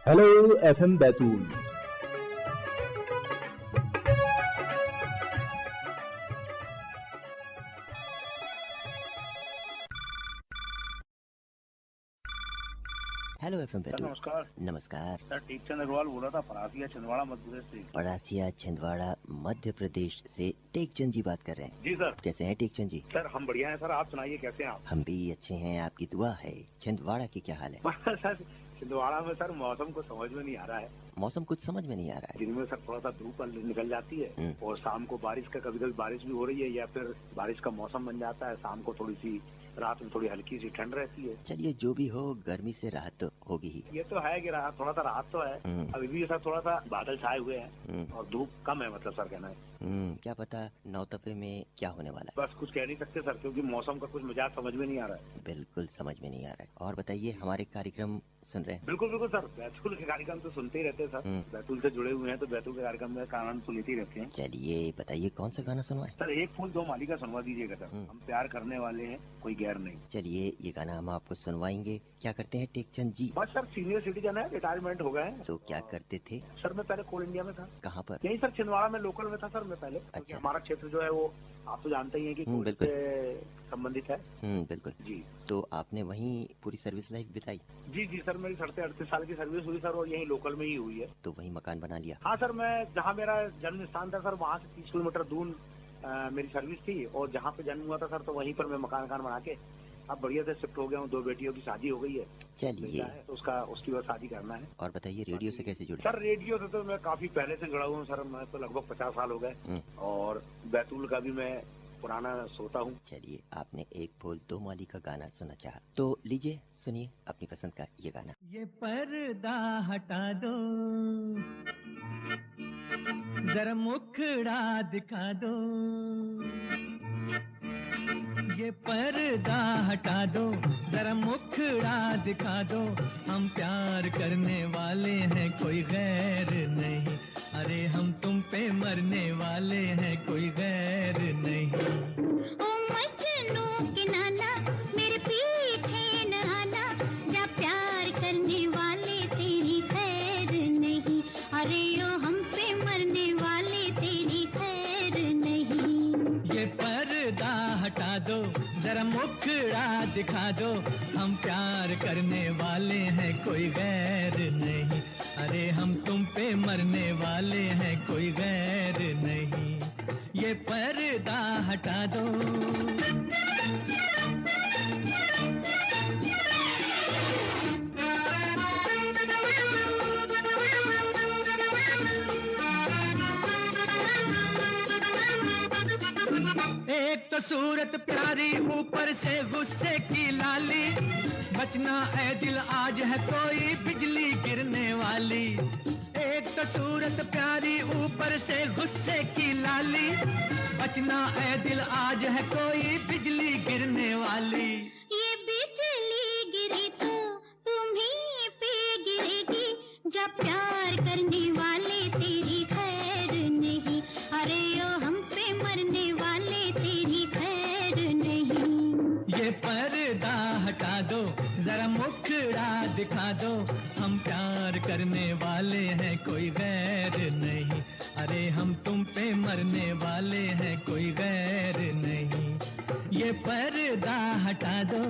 Hello FM Betul. Hello FM sir Betul. नमस्कार। नमस्कार sir Tekchand Agarwal बोल रहा था, परासिया छिंदवाड़ा मध्य प्रदेश से। परासिया छिंदवाड़ा मध्य प्रदेश से टेकचंद जी बात कर रहे हैं। जी सर। कैसे हैं टेकचंद जी? सर हम बढ़िया हैं सर, आप सुनाइए कैसे हैं आप? हम भी अच्छे हैं, आपकी दुआ है। छिंदवाड़ा की क्या हाल है? सर छिंदवाड़ा में सर मौसम को समझ में नहीं आ रहा है। मौसम कुछ समझ में नहीं आ रहा है। दिन में सर थोड़ा सा धूप निकल जाती है और शाम को बारिश का, कभी कभी बारिश भी हो रही है या फिर बारिश का मौसम बन जाता है। शाम को थोड़ी सी, रात में थोड़ी हल्की सी ठंड रहती है। चलिए जो भी हो, गर्मी से राहत तो होगी ही। ये तो है कि राहत, थोड़ा सा राहत तो है। अभी भी सर थोड़ा सा बादल छाए हुए हैं और धूप कम है, मतलब सर कहना है। क्या पता नौतपे में क्या होने वाला है। बस कुछ कह नहीं सकते सर, क्योंकि मौसम का कुछ मिजाज समझ में नहीं आ रहा है। बिल्कुल समझ में नहीं आ रहा है। और बताइए, हमारे कार्यक्रम सुन रहे हैं? बिल्कुल बिल्कुल सर, बैतूल के कार्यक्रम तो सुनते ही रहते हैं सर। बैतूल से जुड़े हुए हैं तो बैतूल के कार्यक्रम में आनंद तो लेते ही रहते हैं। चलिए बताइए, कौन सा गाना सुनवाएं? सर एक फूल दो माली का सुनवा दीजिएगा सर। हम प्यार करने वाले हैं, कोई गैर नहीं। चलिए ये गाना हम आपको सुनवाएंगे। क्या करते हैं टेकचंद जी? बस सर सीनियर सिटीजन है, रिटायरमेंट हो गए हैं। तो क्या करते थे? सर मैं पहले कोल इंडिया में था। कहाँ पर? यही सर छिंदवाड़ा में लोकल में था सर मैं पहले। अच्छा। हमारा क्षेत्र जो है वो आप तो जानते ही हैं कि कोल बिल्कुल से संबंधित है। बिल्कुल जी। तो आपने वहीं पूरी सर्विस लाइफ बिताई? जी जी सर, मेरी 38 साल की सर्विस हुई सर और यही लोकल में ही हुई है। तो वहीं मकान बना लिया? हाँ सर, मैं जहाँ मेरा जन्म स्थान था सर, वहाँ से 30 किलोमीटर दूर मेरी सर्विस थी और जहाँ पे जन्म हुआ था सर, तो वहीं पर मैं मकान बना के अब बढ़िया से शिफ्ट हो गया हूँ। 2 बेटियों की शादी हो गई है। चलिए तो उसकी वह शादी करना है। और बताइए, रेडियो से कैसे जुड़े? सर रेडियो से तो मैं काफी पहले से जुड़ा हुआ हूँ सर। मैं तो लगभग 50 साल हो गए और बैतूल का भी मैं पुराना श्रोता हूँ। चलिए, आपने एक फूल दो माली का गाना सुना चाहा, तो लीजिए सुनिए अपनी पसंद का ये गाना। ये पर्दा हटा दो, जरा मुखड़ा दिखा दो। ये पर्दा हटा दो, जरा मुखड़ा दिखा दो। हम प्यार करने वाले हैं, कोई गैर नहीं। अरे हम तुम पे मरने वाले हैं, कोई गैर नहीं। ओ मजनू के नाना, मेरे पीछे न आना, जा प्यार करने वाले तेरी खैर नहीं। अरे ओ हम पे मरने वाले तेरी खैर नहीं। ये पर्दा हटा दो, जरा मुखड़ा दिखा दो। हम प्यार करने वाले हैं, कोई गैर नहीं। अरे हम तुम पे मरने वाले हैं, कोई गैर नहीं। ये पर्दा हटा दो। एक तो सूरत प्यारी, ऊपर से गुस्से की लाली। बचना है दिल, आज है कोई बिजली गिरने वाली। एक तो सूरत प्यारी, ऊपर से गुस्से की लाली। बचना है दिल, आज है कोई बिजली गिरने वाली। ये बिजली गिरी तो तुम्हीं पे गिरेगी, जा प्यार करने वाले तेरी खैर नहीं। अरे ओ हम पे मरने वाले तेरी खैर नहीं। ये पर्दा हटा दो, जरा मुखड़ा दिखा दो। हम प्यार करने वाले हैं, कोई गैर नहीं। अरे हम तुम पे मरने वाले हैं, कोई गैर नहीं। ये पर्दा हटा दो।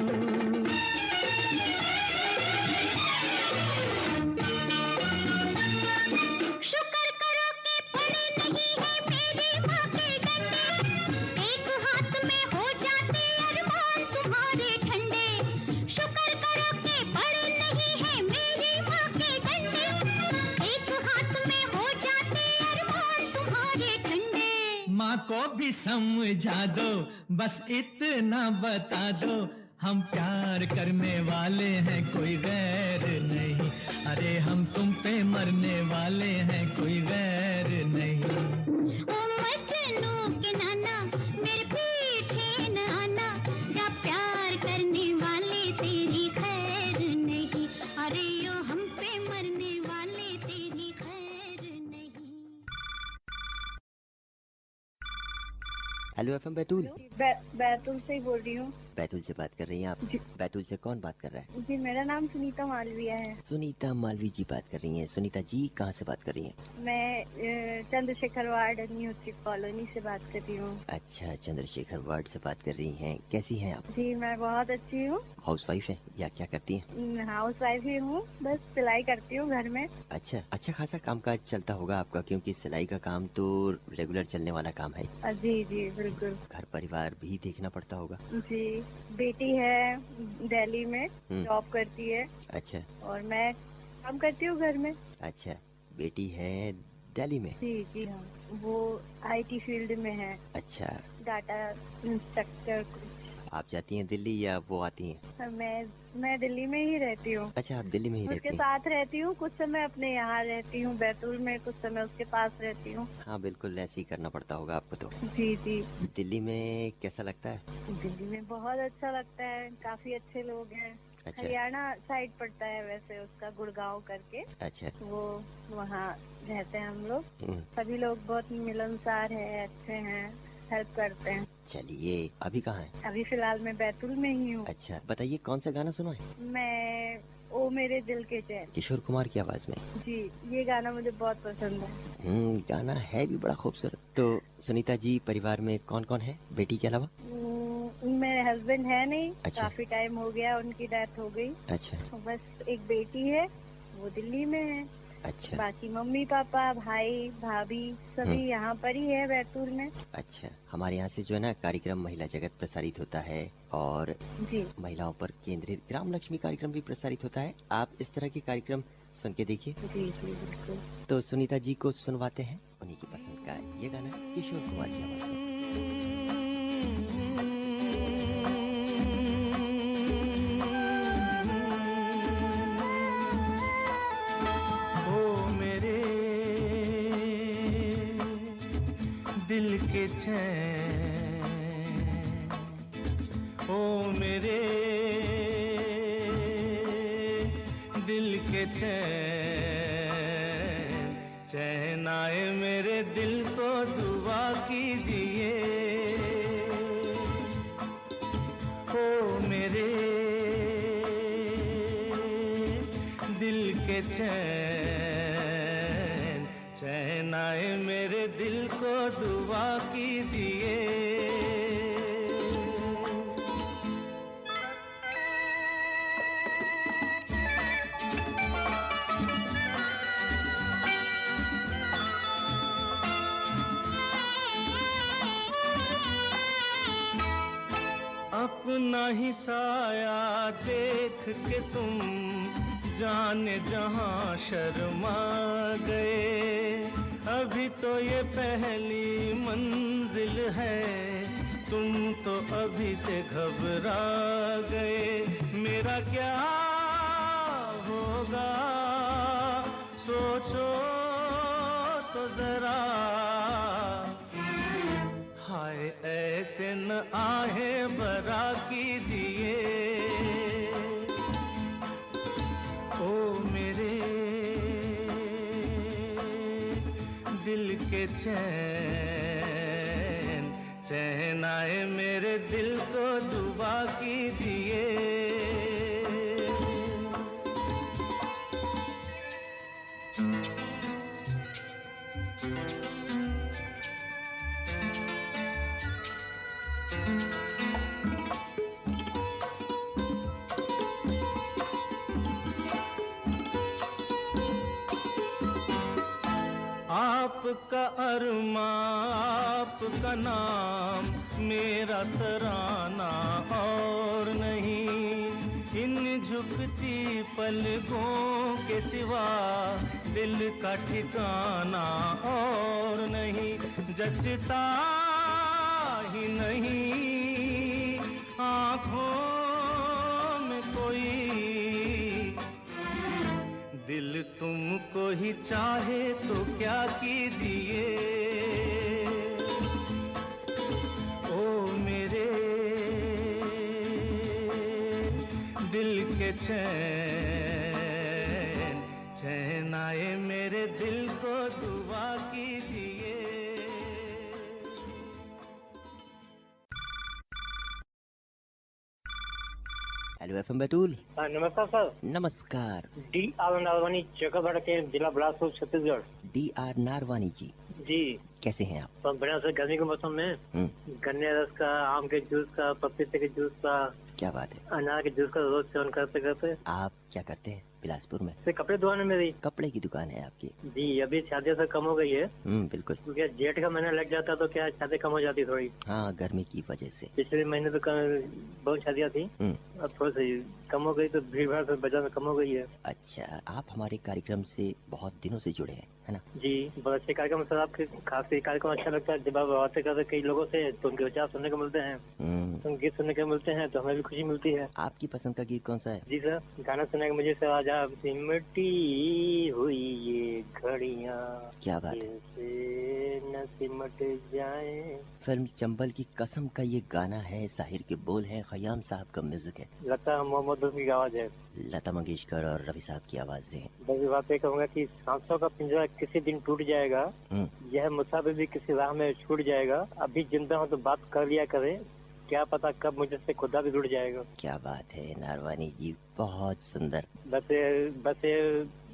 शुक्र करो कि पड़े नहीं है मेरी माँ के डंडे, एक हाथ में हो जाते अरमान तुम्हारे ठंडे। शुक्र करो कि पड़े नहीं है मेरी माँ के डंडे, एक हाथ में हो जाते अरमान तुम्हारे ठंडे। माँ को भी समझा दो, बस इतना बता दो। हम प्यार करने वाले हैं, कोई गैर नहीं। अरे हम तुम पे मरने वाले हैं, कोई गैर नहीं। ओ मजनू के नाना, मेरे पीछे न आना, जा प्यार करने वाले तेरी खैर नहीं। अरे ओ हम पे मरने वाले तेरी खैर नहीं। Hello FM Betul. बैतूल से ही बोल रही हूँ। बैतूल से बात कर रही हैं आप? बैतूल से कौन बात कर रहा है? जी, मेरा नाम सुनीता मालविया है। सुनीता मालवी जी बात कर रही हैं। सुनीता जी कहाँ से बात कर रही हैं? मैं Chandrashekhar ward new street colony से बात कर रही हूँ। अच्छा, चंद्रशेखर वार्ड से बात कर रही हैं। कैसी हैं आप? जी, मैं बहुत अच्छी हूँ। हाउस वाइफ है या क्या करती हैं? हाउस वाइफ ही हूँ, बस सिलाई करती हूँ घर में। अच्छा खासा कामकाज चलता होगा आपका, क्योंकि सिलाई का काम तो रेगुलर चलने वाला काम है। जी जी बिल्कुल। घर परिवार भी देखना पड़ता होगा। जी, बेटी है दिल्ली में, जॉब करती है। अच्छा। और मैं काम करती हूँ घर में। अच्छा, बेटी है दिल्ली में? जी जी हाँ, वो IT फील्ड में है। अच्छा, डाटा इंस्ट्रक्टर। आप जाती हैं दिल्ली या वो आती हैं? मैं दिल्ली में ही रहती हूँ। अच्छा, आप दिल्ली में ही रहती उसके हैं? साथ रहती हूँ, कुछ समय अपने यहाँ रहती हूँ बैतूल में, कुछ समय उसके पास रहती हूँ। हाँ बिल्कुल, ऐसे ही करना पड़ता होगा आपको तो। जी जी। दिल्ली में कैसा लगता है? दिल्ली में बहुत अच्छा लगता है, काफी अच्छे लोग हैं। अच्छा। हरियाणा साइड पड़ता है वैसे उसका, गुड़गांव करके। अच्छा। वो वहाँ रहते हैं हम लोग। हम्म। सभी लोग बहुत मिलनसार है, अच्छे हैं, हेल्प करते हैं। चलिए, अभी कहाँ हैं? अभी फिलहाल मैं बैतूल में ही हूँ। अच्छा, बताइए कौन सा गाना सुना है? मैं ओ मेरे दिल के चैन। किशोर कुमार की आवाज में। जी, ये गाना मुझे बहुत पसंद है। गाना है भी बड़ा खूबसूरत। तो सुनीता जी, परिवार में कौन कौन है बेटी के अलावा? मेरे हस्बैंड है नहीं। अच्छा। काफी टाइम हो गया, उनकी डेथ हो गई। अच्छा। बस एक बेटी है, वो दिल्ली में है। अच्छा। बाकी मम्मी पापा भाई भाभी सभी यहाँ पर ही है बैतूल में। अच्छा, हमारे यहाँ से जो है ना कार्यक्रम महिला जगत प्रसारित होता है और जी महिलाओं पर केंद्रित ग्राम लक्ष्मी कार्यक्रम भी प्रसारित होता है। आप इस तरह के कार्यक्रम सुन के देखिए। जी जी बिल्कुल। तो सुनीता जी को सुनवाते हैं उन्हीं की पसंद का ये गाना किशोर कुमार की आवाज में। दिल के चैन, ओ मेरे दिल के चैन, चैन आए मेरे दिल को दुआ कीजिए। ओ मेरे दिल के चैन, चैन आए मेरे दिल को दुआ कीजिए। अपना ही साया देख के तुम जाने जहां शर्मा गए। अभी तो ये पहली मंजिल है, तुम तो अभी से घबरा गए। मेरा क्या होगा सोचो तो जरा, हाय ऐसे न आहे बरा कीजिए। ओ मेरे दिल के चैन, चैन आए मेरे दिल को दुआ कीजिए। आपका अरमा आपका नाम, मेरा तराना और नहीं। इन झुकती पलकों के सिवा दिल का ठिकाना और नहीं। जचता ही नहीं आँखों में कोई, दिल तुमको ही चाहे तो क्या कीजिए। ओ मेरे दिल के चैन, चैन आए मेरे दिल को दुआ कीजिए। Hello FM Betul. नमस्कार सर। नमस्कार। D.R. नारवानी चकरभाटा के जिला बिलासपुर छत्तीसगढ़। D.R. नारवानी जी, जी कैसे हैं आप? तो बढ़िया सर। गर्मी के मौसम में गन्ने रस का, आम के जूस का, पपीते के जूस का, क्या बात है। अनार के जूस का रोज सेवन करते करते। आप क्या करते हैं बिलासपुर में? फिर कपड़े दुकान है मेरी। कपड़े की दुकान है आपकी? जी अभी शादी से कम हो गई है। बिल्कुल। क्योंकि जेठ का महीना लग जाता तो क्या शादी कम हो जाती थोड़ी। हाँ, गर्मी की वजह से। पिछले महीने तो बहुत शादियाँ थी, अब थोड़ी सी कम हो गई तो भीड़ भाड़ बाजार में कम हो गई है। अच्छा, आप हमारे कार्यक्रम से बहुत दिनों से जुड़े हैं, है ना? जी बहुत अच्छे कार्यक्रम सर आपके। खास कार्यक्रम अच्छा लगता है। जब आप बातें करते कई लोगों से तो उनके विचार सुनने को मिलते हैं, गीत सुनने को मिलते हैं, तो हमें भी खुशी मिलती है। आपकी पसंद का गीत कौन सा है? जी सर, गाना सुनने का मुझे सर आज आप सिमटी हुई ये घड़ियाँ, क्या बात है। कैसे न सिमट जाए। फिल्म चंबल की कसम का ये गाना है, साहिर के बोल हैं, खयाम साहब का म्यूजिक है, लता मोहम्मद की आवाज है, लता मंगेशकर और रवि साहब की आवाजें हैं। बस बात ये कहूँगा कि सांसों का पिंजरा किसी दिन टूट जाएगा, यह मुसाफिर भी किसी राह में छूट जाएगा। अभी जिंदा हो तो बात कर लिया करे, क्या पता कब मुझसे खुदा भी जुड़ जाएगा। क्या बात है नारवानी जी, बहुत सुंदर। बस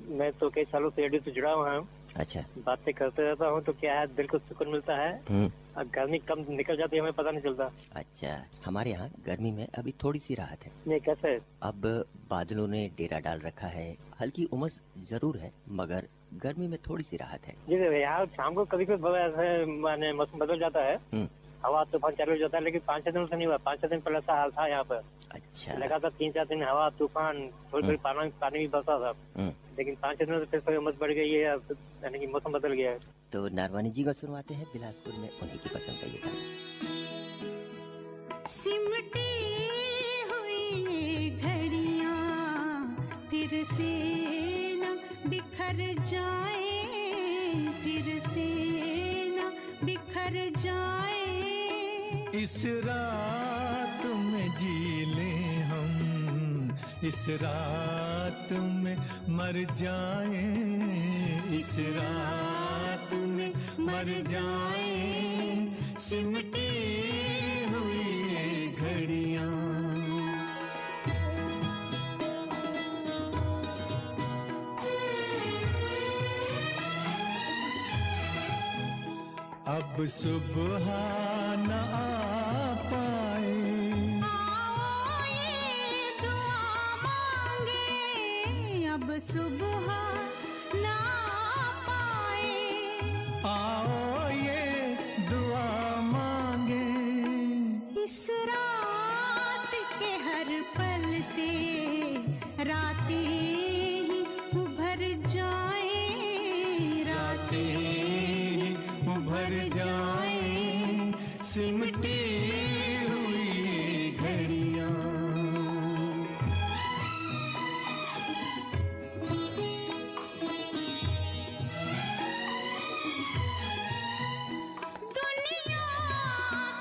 मैं तो कई सालों से रेडियो से जुड़ा हुआ हूँ। अच्छा। बातें करते रहता हूँ तो क्या है, दिल को सुकून मिलता है। और गर्मी कम निकल जाती है, हमें पता नहीं चलता। अच्छा, हमारे यहाँ गर्मी में अभी थोड़ी सी राहत है। नहीं कैसे? अब बादलों ने डेरा डाल रखा है, हल्की उमस जरूर है मगर गर्मी में थोड़ी सी राहत है। जी यार, शाम को कभी कभी मौसम बदल जाता है, हवा तूफान चालू हो जाता है, लेकिन 5-6 दिन से नहीं हुआ। 5-6 दिन पहले ऐसा हाल था यहाँ पर। अच्छा। लगातार 3-4 दिन हवा तूफान, थोड़ी थोड़ी पानी भी बरसा था, लेकिन 5-6 दिनों से फिर उमस बढ़ गई है, यानी कि मौसम बदल गया है। तो नारवानी जी को सुनवाते हैं बिलासपुर में उन्हीं की पसंद का ये गाना। सिमटी हुई घड़ियाँ फिर से न बिखर जाए, फिर से न बिखर जाए। इस रात में जी लें हम, इस रात में मर जाएं, इस रात में मर जाएं, सिमटी हुई घड़ियाँ। अब सुबह न आ पाए, आओ ये दुआ मांगे, अब सुबह ना पाए। आओ ये दुआ मांगे, इस रात के हर पल से रातें ही उभर जाए, रातें उभर जाए, सिमटी हुई घड़ियाँ। दुनिया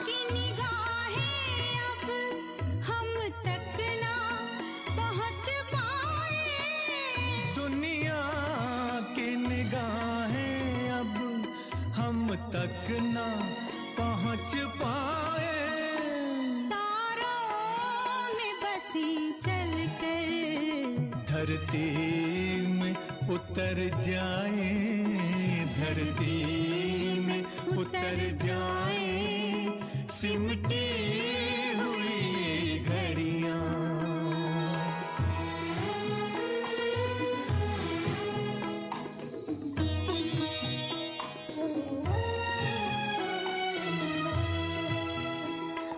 की निगाहें अब हम तक ना पहुँच पाए, दुनिया की निगाहें अब हम तक ना पहुँच पाए। तारों में बसी चलकर धरती में उतर जाए, धरती में उतर जाए, सिमटी हुई घड़ियाँ।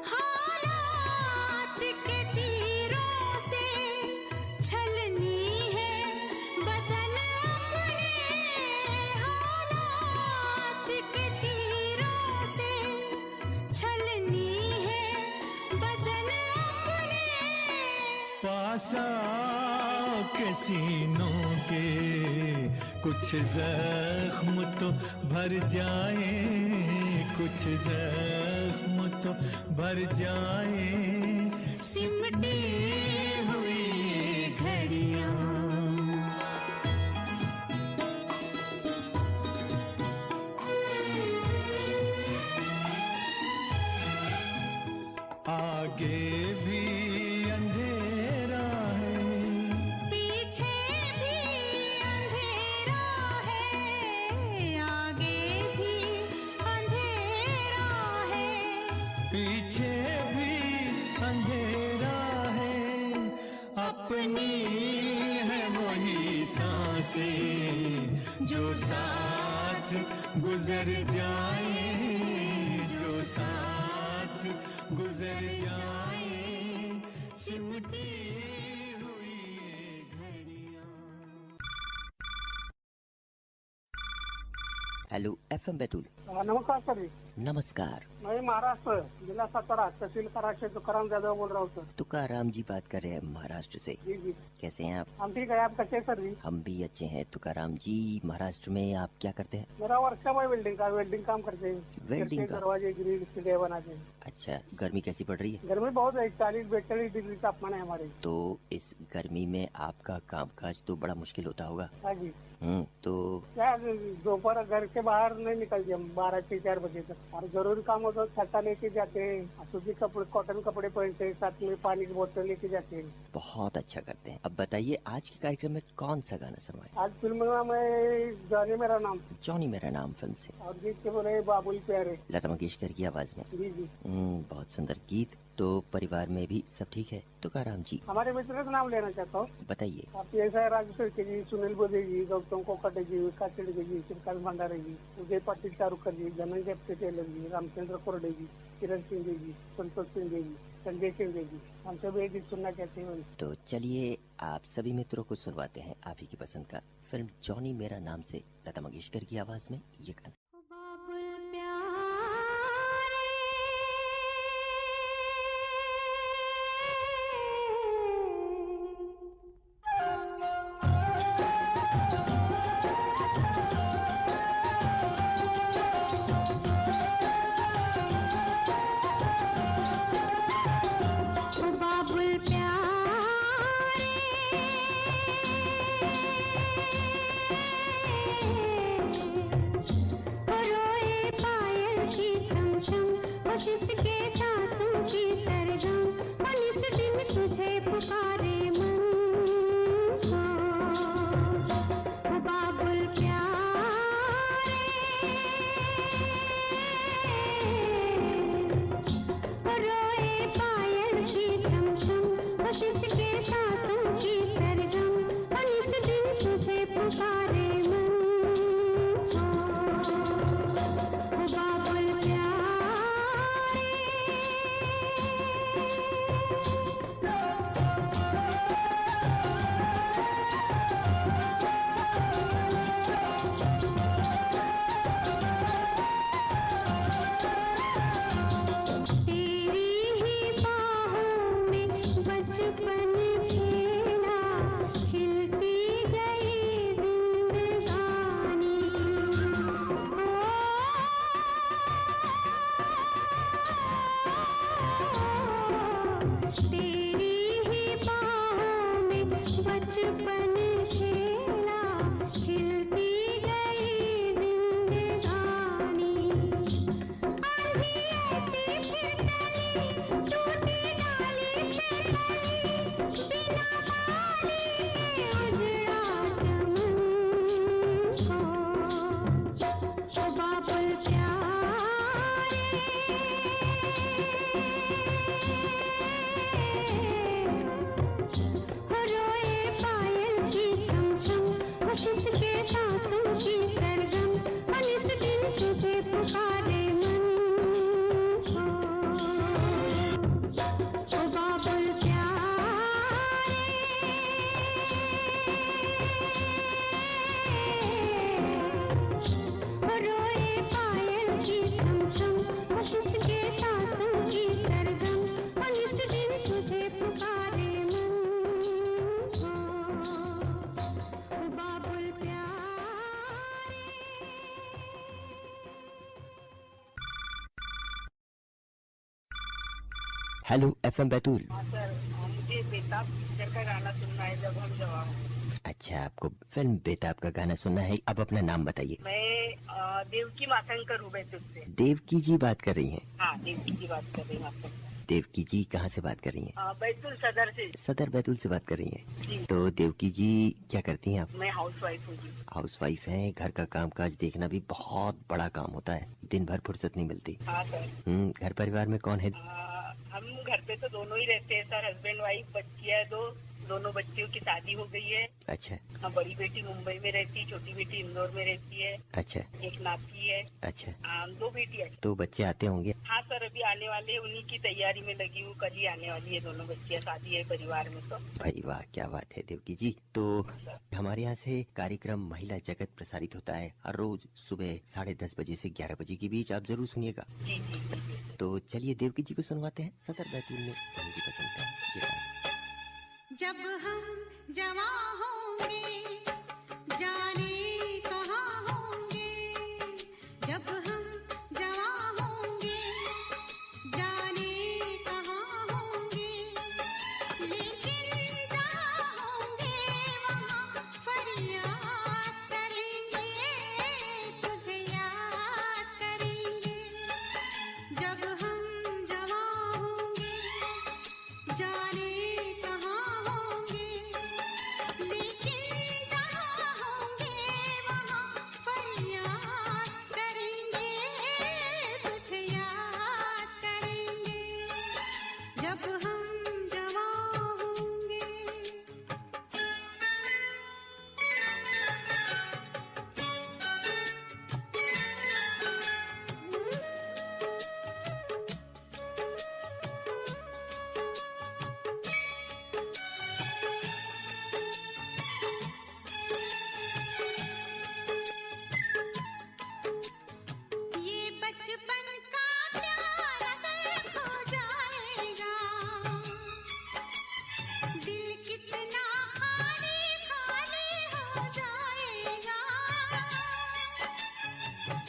हालात के तीरों से छलनी है बदन अपने, हालात के तीरों से छलनी है बदन अपने। पास आओ के सीनों के कुछ जख्म तो भर जाए, कुछ जख्म तो भर जाए, सिमटी हुई घड़ियाँ। आगे भी अंधेरा अपनी है वही सांसें जो साथ गुजर जाए, जो साथ गुजर जाए, सिमटी हुई ये घड़ियां। Hello FM Betul. नमस्कार सर जी। नमस्कार। मैं महाराष्ट्र जिला सातारा तहसील कराचे तुकाराम यादव बोल रहा हूँ सर। तुकाराम जी बात कर रहे हैं महाराष्ट्र से। जी जी। कैसे हैं आप? हम ठीक है, आप कैसे हैं सर जी? हम भी अच्छे हैं। तुकाराम जी, महाराष्ट्र में आप क्या करते हैं? मेरा वर्कशॉप है वेल्डिंग काम करते हैं। वेल्डिंग का? दरवाजे ग्रिल सीढ़े बनाते हैं। अच्छा, गर्मी कैसी पड़ रही है? गर्मी बहुत है, 40-42 डिग्री तापमान है हमारे। तो इस गर्मी में आपका कामकाज तो बड़ा मुश्किल होता होगा। हाँ जी। तो क्या दोपहर घर के बाहर नहीं निकलते हम 12 से 4 बजे तक, और जरूरी काम हो तो छत्ता लेके जाते हैं, सूती कपड़े कॉटन कपड़े पहनते हैं, साथ में पानी की बोतल लेके जाते हैं। बहुत अच्छा करते हैं। अब बताइए आज के कार्यक्रम में कौन सा गाना सुनवाए? आज फिल्म में जॉनी मेरा नाम। जॉनी मेरा नाम फिल्म से। और गीत के बोले बाबुल प्यारे, लता मंगेशकर की आवाज में। जी जी। बहुत सुंदर गीत। तो परिवार में भी सब ठीक है? तुकाराम जी हमारे मित्र का नाम लेना चाहता हूँ। बताइए। आप ऐसा है राजेश्वर के जी, सुनील बोधे जी, गौतम कोकाटे जी, विकास चिड़गे जी, श्रीकांत भंडारे जी, उदय पाटिल चारुकर जी, धनंजय पटेल जी, रामचंद्र कोरडे जी, किरण सिंह जी, संतोष सिंह जी, संजय सिंह जी, हम सब ये गीत सुनना चाहते हैं। तो चलिए आप सभी मित्रों को सुनवाते हैं आप ही की पसंद का फिल्म जॉनी मेरा नाम से लता मंगेशकर की आवाज में ये गाना। Hello FM Betul. सर मुझे बेताब पिक्चर का गाना सुनना है, जब हम जवान। अच्छा, आपको फिल्म बेताब का गाना सुनना है। अब अपना नाम बताइए। मैं देवकी मातंकर हूँ बैतूल से। देवकी जी बात कर रही हैं? हाँ, देवकी जी बात कर रही हैं। देवकी जी कहाँ से बात कर रही हैं? बैतूल सदर से। सदर बैतूल से बात कर रही हैं। तो देवकी जी क्या करती हैं आप? मैं हाउस वाइफ हूँ जी। हाउस वाइफ हैं। घर का कामकाज देखना भी बहुत बड़ा काम होता है, दिन भर फुर्सत नहीं मिलती। हाँ सर। घर परिवार में कौन है? हम घर पे तो दोनों ही रहते हैं सर, हस्बैंड वाइफ, बच्चियाँ 2, दोनों बच्चियों की शादी हो गई है। अच्छा। हाँ, बड़ी बेटी मुंबई में रहती है, छोटी बेटी इंदौर में रहती है। अच्छा। एक नाती है। अच्छा। 2 बेटी है। तो बच्चे आते होंगे? हाँ सर, अभी आने वाले हैं, उन्हीं की तैयारी में लगी हूँ। कल ही आने वाली है दोनों बच्चियाँ, शादी है परिवार में। तो भाई वाह, क्या बात है देवकी जी। तो हमारे यहाँ से कार्यक्रम महिला जगत प्रसारित होता है हर रोज सुबह 10:30 बजे से 11 बजे के बीच। आप जरूर सुनिएगा। जी जी जी। तो चलिए देवकी जी को सुनवाते हैं सदर बैतूल में उनकी पसंद का ये गाना। जब हम जवां होंगे जाने कहाँ होंगे, जब हम जवां होंगे जाने कहाँ होंगे, लेकिन जहाँ होंगे वहाँ फरियाद करेंगे, तुझे याद करेंगे। जब हम जवां होंगे जाने कहाँ होंगे, लेकिन जहाँ होंगे वहाँ फरियाद करेंगे, तुझे याद करेंगे। जब हम जवां होंगे। ये बचपन का प्यार अगर खो जाएगा, दिल कितना खाली खाली हो जाएगा।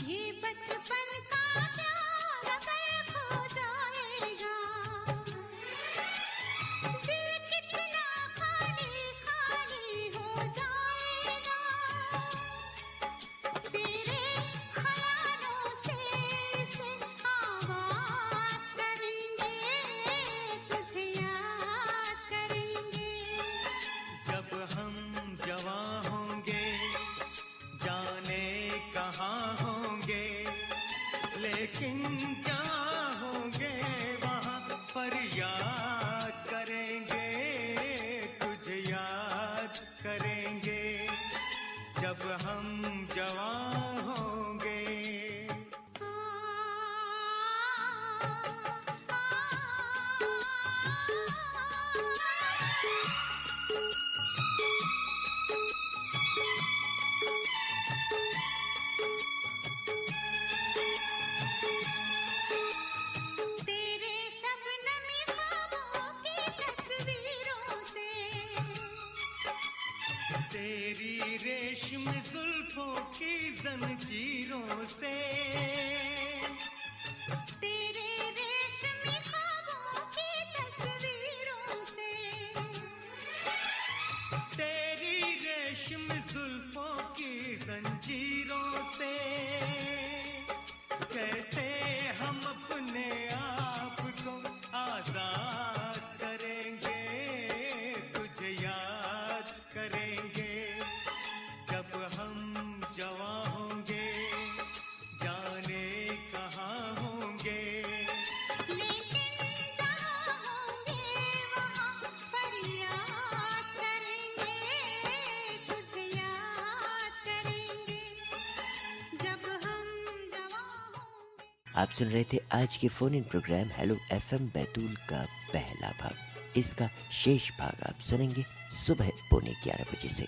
ये बचपन का प्यार अगर खो जाएगा, दिल कितना खाली खाली हो जाएगा। तेरे ख्यालों से इसे आबाद करेंगे, तुझे याद करेंगे। जब हम जवां होंगे जाने कहाँ होंगे, लेकिन जहाँ होंगे वहाँ फरियाद करेंगे, तुझे याद करेंगे। जब हम जवां होंगे। तेरे शबनमी ख्वाबों की तस्वीरों से, तेरी रेशम जुल्फों की जंजीरों से, तेरे रेशमी ख्वाबों की तस्वीरों से, तेरी रेशम जुल्फों की जंजीरों से, कैसे हम अपने आप को आजाद करेंगे, तुझे याद करेंगे। जब हम जवां होंगे जाने कहाँ होंगे, लेकिन जहाँ होंगे वहाँ फरियाद करेंगे, तुझे याद करेंगे। जब हम जवां होंगे। आप सुन रहे थे आज के phone in programme hello FM Betul का पहला भाग। इसका शेष भाग आप सुनेंगे सुबह 11:45 बजे से।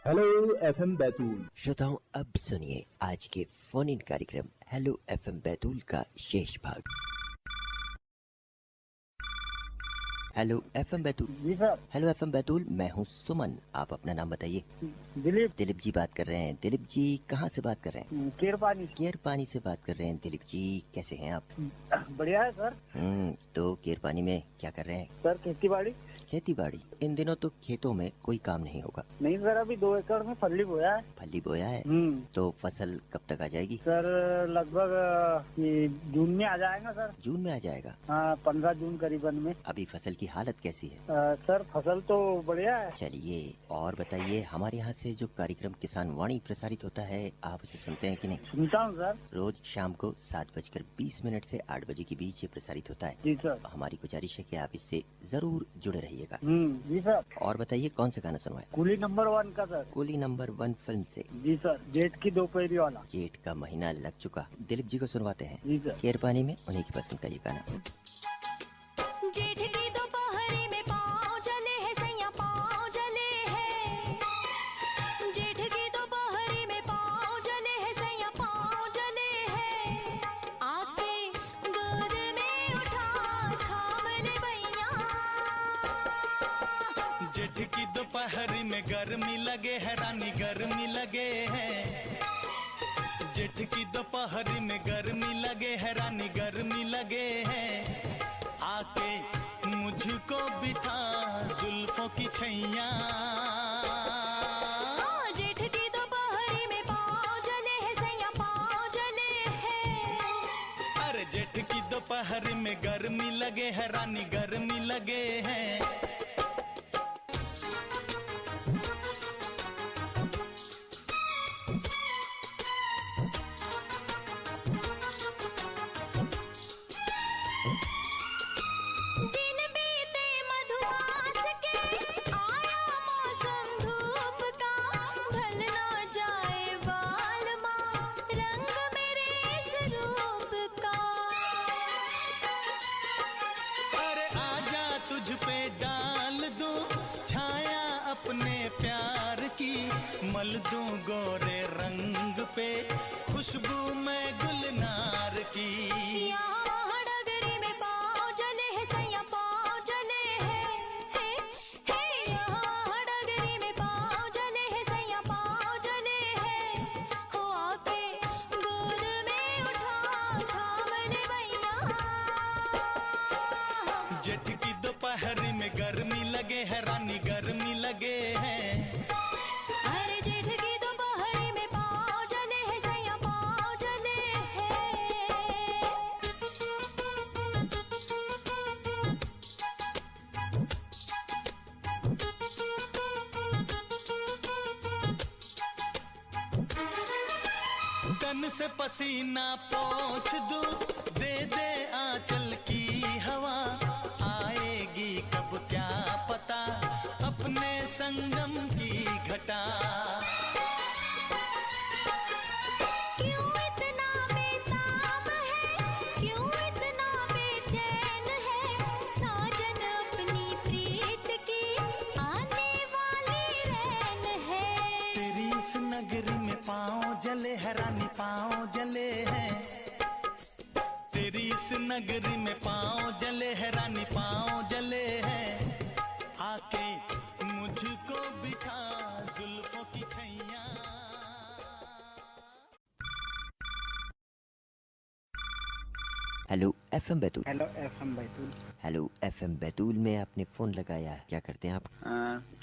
Hello FM Betul. श्रोताओं, अब सुनिए आज के फोन इन कार्यक्रम हेलो एफएम बैतूल का शेष भाग। Hello FM Betul. जी सर। हेलो एफएम बैतूल, मैं हूँ सुमन। आप अपना नाम बताइए। दिलीप। दिलीप जी बात कर रहे हैं। दिलीप जी कहाँ से बात कर रहे हैं? केरपानी। केरपानी से बात कर रहे हैं। दिलीप जी कैसे हैं आप? बढ़िया है सर। तो केरपानी में क्या कर रहे हैं? सर खेती बाड़ी। खेती बाड़ी? इन दिनों तो खेतों में कोई काम नहीं होगा। नहीं सर, अभी 2 एकड़ में फली बोया है। फली बोया है? तो फसल कब तक आ जाएगी? सर लगभग ये जून में आ जाएगा सर। जून में आ जाएगा? हाँ, 15 जून करीबन में। अभी फसल की हालत कैसी है? सर फसल तो बढ़िया है। चलिए और बताइए, हमारे यहाँ से जो कार्यक्रम किसान वाणी प्रसारित होता है, आप उसे सुनते हैं कि नहीं? सुनता हूँ सर। रोज शाम को 7:20 से 8 बजे के बीच ये प्रसारित होता है। जी सर। हमारी गुजारिश है कि आप इससे जरूर जुड़े रहिएगा। जी सर। और बताइए कौन सा गाना सुनवाए? कुली नंबर 1 का सर। कुली नंबर 1 फिल्म से। जी सर, जेठ की दोपहरी वाला। जेठ का महीना लग चुका, दिलीप जी को सुनवाते हैं। जी सर। केरपानी में उन्हीं की पसंद का ये गाना। जेठ की दोपहरी में पाँव जले है सैया, पाँव जले है। जेठ की दोपहरी में पाँव जले है सैया, पाँव जले है। आके गोद में उठा थाम ले भैया। जेठ की दोपहरी में गर्मी लगे है रानी, गर्मी लगे है। जेठ की दोपहरी में गर्मी लगे है रानी, गर्मी लगे है। आके मुझको बिठा जुल्फों की छैया। जेठ की दोपहरी में पाँव जले है सैया, पाँव जले है। अरे जेठ की दोपहरी में गर्मी लगे है रानी, गर्मी लगे है। दिन बीते मधुमास के, आया मौसम धूप का। ढल ना जाए बालमा रंग मेरे इस रूप का। अरे आजा तुझ पे डाल दूं छाया अपने प्यार की, मल दूं गोरे रंग पे खुशबू मैं गुलनार की। यहाँ डगरी में पाँव जले है सैया, पाँव जले है। यहाँ डगरी में पाँव जले है सैया, पाँव जले है। हो आके गोद में उठा थाम ले भैया। जेठ की दोपहरी में गर्मी लगे है रानी, गर्मी लगे है। अरे जेठ की दोपहरी में पाँव जले है सैया, पाँव जले है। तन से पसीना पोंछ दूं, दे दे आंचल की हवा। आएगी कब क्या पता अपने संगम की घटा। क्यों इतना बेताब है, क्यों इतना बेचैन है। साजन अपनी प्रीत की आने वाली रैन है। तेरी इस नगरी में पाँव जले है रानी, पाँव जले हैं। तेरी इस नगरी में पाँव जले है रानी, पाँव जले हैं। आके मुझको बिठा जुल्फों की छैया। Hello FM Betul. Hello FM Betul. Hello FM Betul में आपने फोन लगाया, क्या करते हैं आप?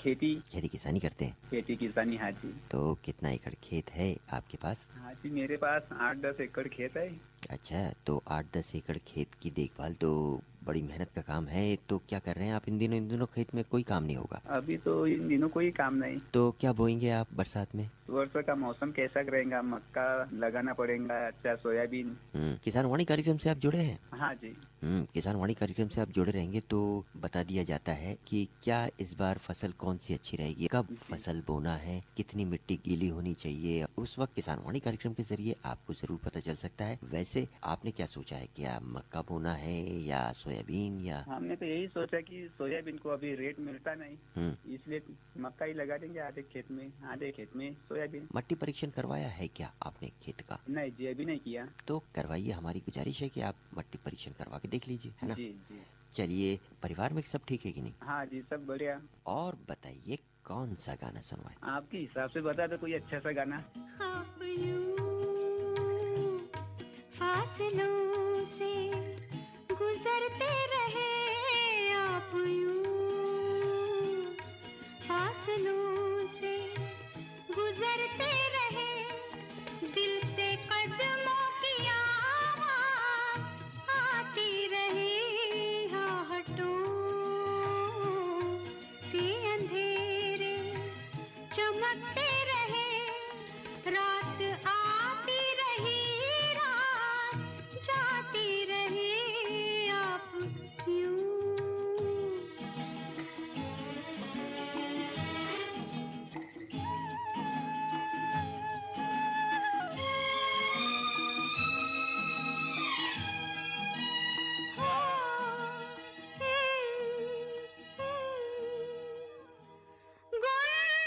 खेती। खेती किसानी करते हैं? खेती किसानी, हाँ जी। तो कितना एकड़ खेत है आपके पास? हाँ जी, मेरे पास 8-10 एकड़ खेत है। अच्छा, तो 8-10 एकड़ खेत की देखभाल तो बड़ी मेहनत का काम है। तो क्या कर रहे हैं आप इन दिनों? इन दिनों खेत में कोई काम नहीं होगा। अभी तो इन दिनों कोई काम नहीं। तो क्या बोएंगे आप बरसात में? वर्षा का मौसम कैसा रहेगा? मक्का लगाना पड़ेगा, अच्छा सोयाबीन। किसान वाणी कार्यक्रम से आप जुड़े हैं? हाँ जी। किसान वाणी कार्यक्रम से आप जुड़े रहेंगे तो बता दिया जाता है कि क्या इस बार फसल कौन सी अच्छी रहेगी, कब फसल बोना है, कितनी मिट्टी गीली होनी चाहिए। उस वक्त किसान वाणी कार्यक्रम के जरिए आपको जरूर पता चल सकता है। वैसे आपने क्या सोचा है, क्या मक्का बोना है या सोयाबीन? या हमने तो यही सोचा कि सोयाबीन को अभी रेट मिलता नहीं, इसलिए मक्का ही लगा देंगे आधे खेत में, आधे खेत में सोयाबीन। मट्टी परीक्षण करवाया है क्या आपने खेत का? नहीं जी, अभी नहीं किया। तो करवाइए, हमारी गुजारिश है कि आप मट्टी परीक्षण करवा के देख लीजिए, है ना? जी जी। चलिए, परिवार में सब ठीक है कि नहीं? हाँ जी, सब बढ़िया। और बताइए कौन सा गाना सुनवाएं? आपके हिसाब से बता दो कोई अच्छा सा गाना। आप यूं फासलों से गुजरते रहे, आप यूं फासलों से गुजरते रहे, दिल से कदमों की आवाज आती रहे, आहटों से अंधेरे चमकते रहे, रात आती रही, रात जाती रही, आप यूं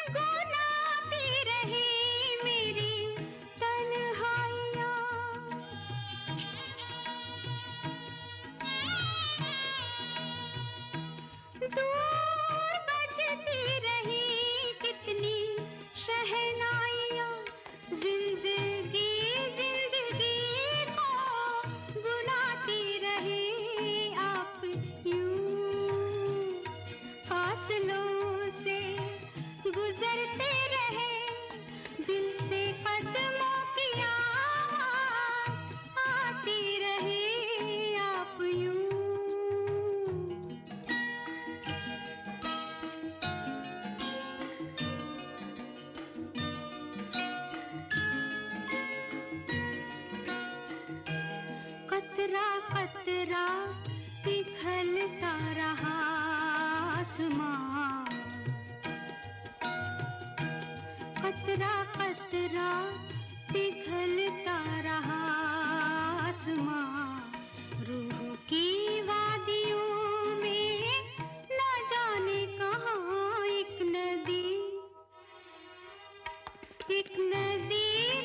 गुनगुनाती रही मेरी तन्हाइयाँ, दूर बजती रही कितनी शहनाइयाँ, जिंदगी जिंदगी को बुलाती रही, आप यूं फासलों से गुजरते रहे, दिल से कदमों की आवाज आती रही, आप यूं कतरा कतरा पिघलता रहा आसमां, कतरा कतरा पिघलता रहा आसमां, रूह की वादियों में न जाने कहाँ एक नदी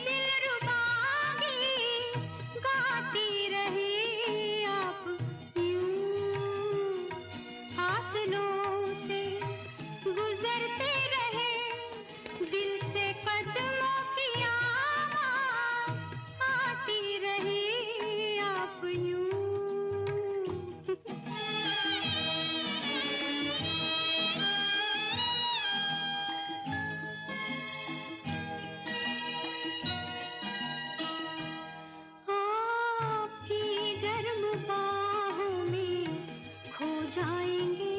दिलरुबा गीत गाती रही, आप यूं फासलों से गुजरते रहे, दिल से कदमों की आवाज आती रही, आप यूं आपकी गर्म बाहों में खो जाएंगे,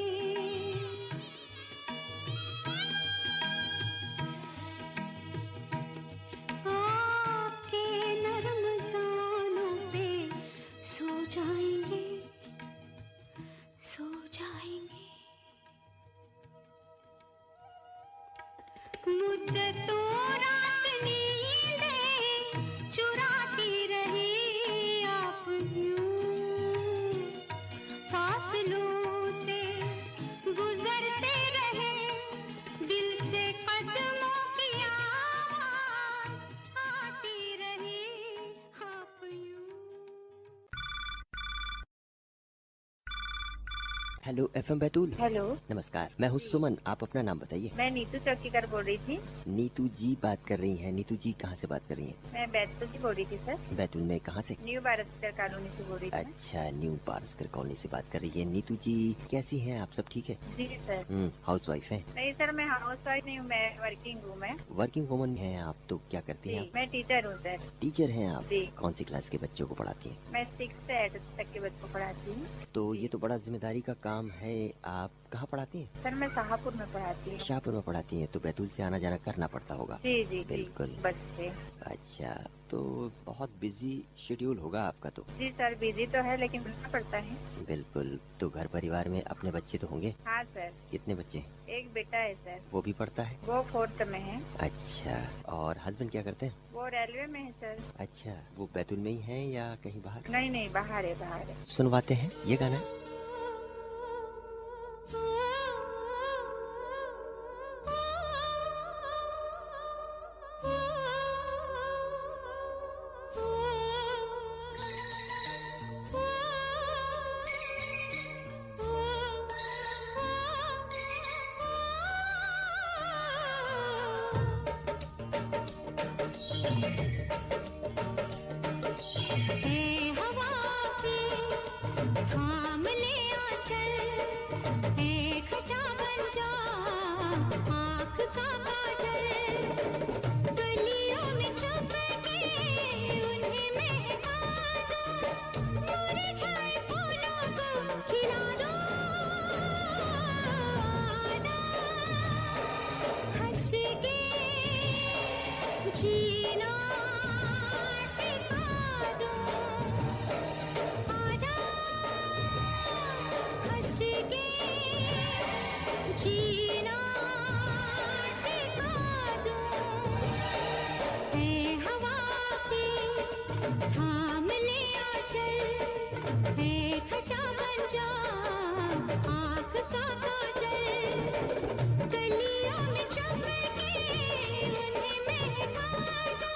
आपके नरम जानों पे सो जाएंगे, सो जाएंगे, मुद्दतों रात नींदें चुराती रही, आप यूं फासलों से गुजरते रहे, दिल से कदमों की आवाज आती रही, आप यूं हेलो एफएम बैतूल। हेलो, नमस्कार, मैं हूँ सुमन। आप अपना नाम बताइए। मैं नीतू चौकीदार बोल रही थी। नीतू जी बात कर रही हैं। नीतू जी कहाँ से बात कर रही हैं? मैं बैतूल से बोल रही थी सर। बैतूल में कहाँ से? न्यू भारत कॉलोनी से बोल रही थी। अच्छा, न्यू पारस्कर कॉलोनी से बात कर रही है। नीतू जी कैसी हैं आप? सब ठीक है? जी सर। हाउस वाइफ है? नहीं सर, मैं हाउस वाइफ नहीं हूँ, मैं वर्किंग हूँ। मैं वर्किंग वुमन हैं आप? तो क्या करती हैं आप? मैं टीचर हूँ सर। टीचर हैं आप? जी। कौन सी क्लास के बच्चों को पढ़ाती हैं? मैं 6 से 8 तक के बच्चों को पढ़ाती हूँ। तो ये तो बड़ा जिम्मेदारी का काम है। आप कहाँ पढ़ाती हैं? सर मैं शाहपुर में पढ़ाती हूँ। शाहपुर में पढ़ाती हैं, तो बैतूल से आना जाना करना पड़ता होगा। जी जी बिल्कुल। बस से। अच्छा, तो बहुत बिजी शेड्यूल होगा आपका तो। जी सर, बिजी तो है लेकिन करना पड़ता है। बिल्कुल। तो घर परिवार में अपने बच्चे तो होंगे? हाँ सर। कितने बच्चे? एक बेटा है सर। वो भी पढ़ता है? वो 4th में है। अच्छा, और हस्बैंड क्या करते हैं? वो रेलवे में है सर। अच्छा, वो बैतूल में ही है या कहीं बाहर? नहीं नहीं, बाहर है, बाहर है। सुनवाते हैं ये गाना। जीना सिखा दो, आजा हंस के जीना सिखा दो, है हवा की थाम ले आंचल, है खटा बन जा आँख का काजल, गलियों में चमके उन्हें महका दो,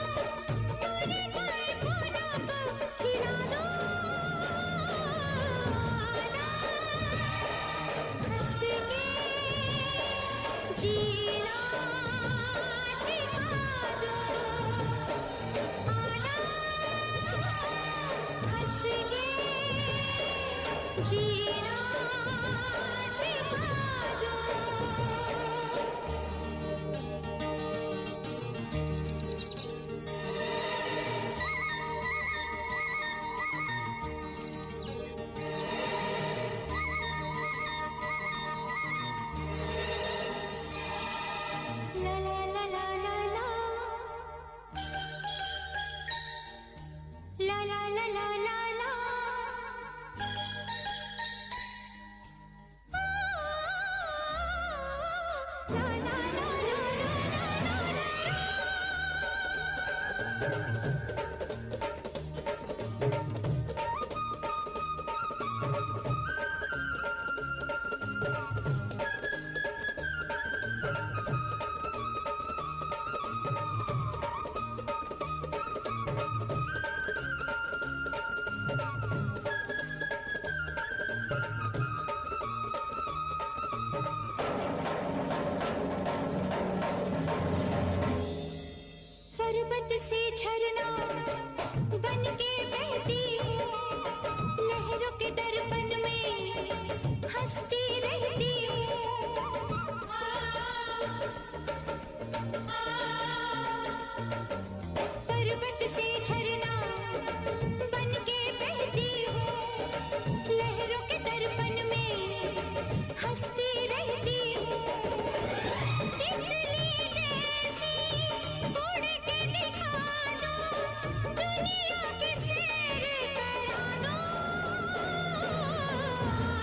मुरझाए फूलों को खिला दो, आजा हंस के जीना सिखा दो, आजा हंस के जीना सिखा दो। La la la la la la, la la la la la la, la la la पर्वत से झरना बन के बहती हूँ, लहरों के दर्पण में हंसती रहती हूँ, पर्वत से झरना बन के बहती हूँ, लहरों के दर्पण में हंसती रहती हूँ, तितली जैसी उड़ के दिखा दो, दुनिया की सैर करा दो,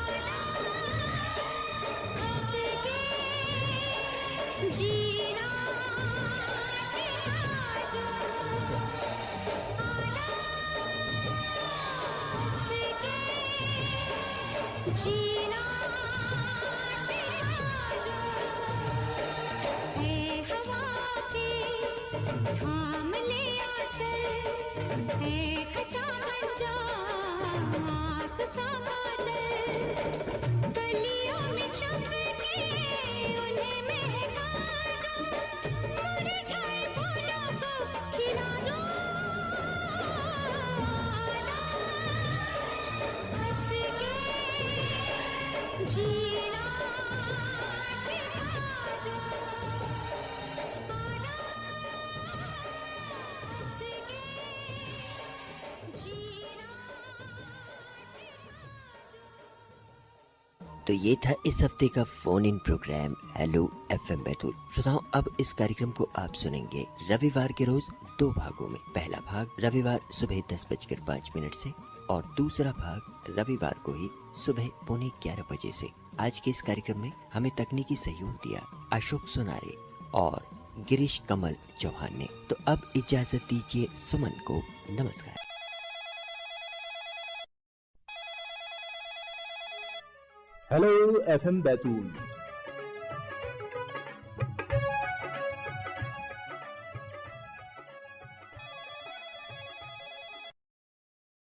आजा हंस के जीना सिखा दो, आजा हंस के जीना सिखा दो, है हवा की थाम ले आंचल, है खटा बन जा आँख का काजल, गलियों में चमके उन्हें महका दो, मुरझाए फूलों को खिला दो, आजा हंस के जीना सिखा दो, आजा हंस के जीना सिखा दो। तो ये था इस हफ्ते का phone in programme hello FM Betul. श्रोताओं, अब इस कार्यक्रम को आप सुनेंगे रविवार के रोज 2 भागों में। पहला भाग रविवार सुबह 10:05 से और दूसरा भाग रविवार को ही सुबह 11:15 बजे से। आज के इस कार्यक्रम में हमें तकनीकी सहयोग दिया अशोक सोनारे और गिरीश कमल चौहान ने। तो अब इजाजत दीजिए सुमन को। नमस्कार। Hello FM Betul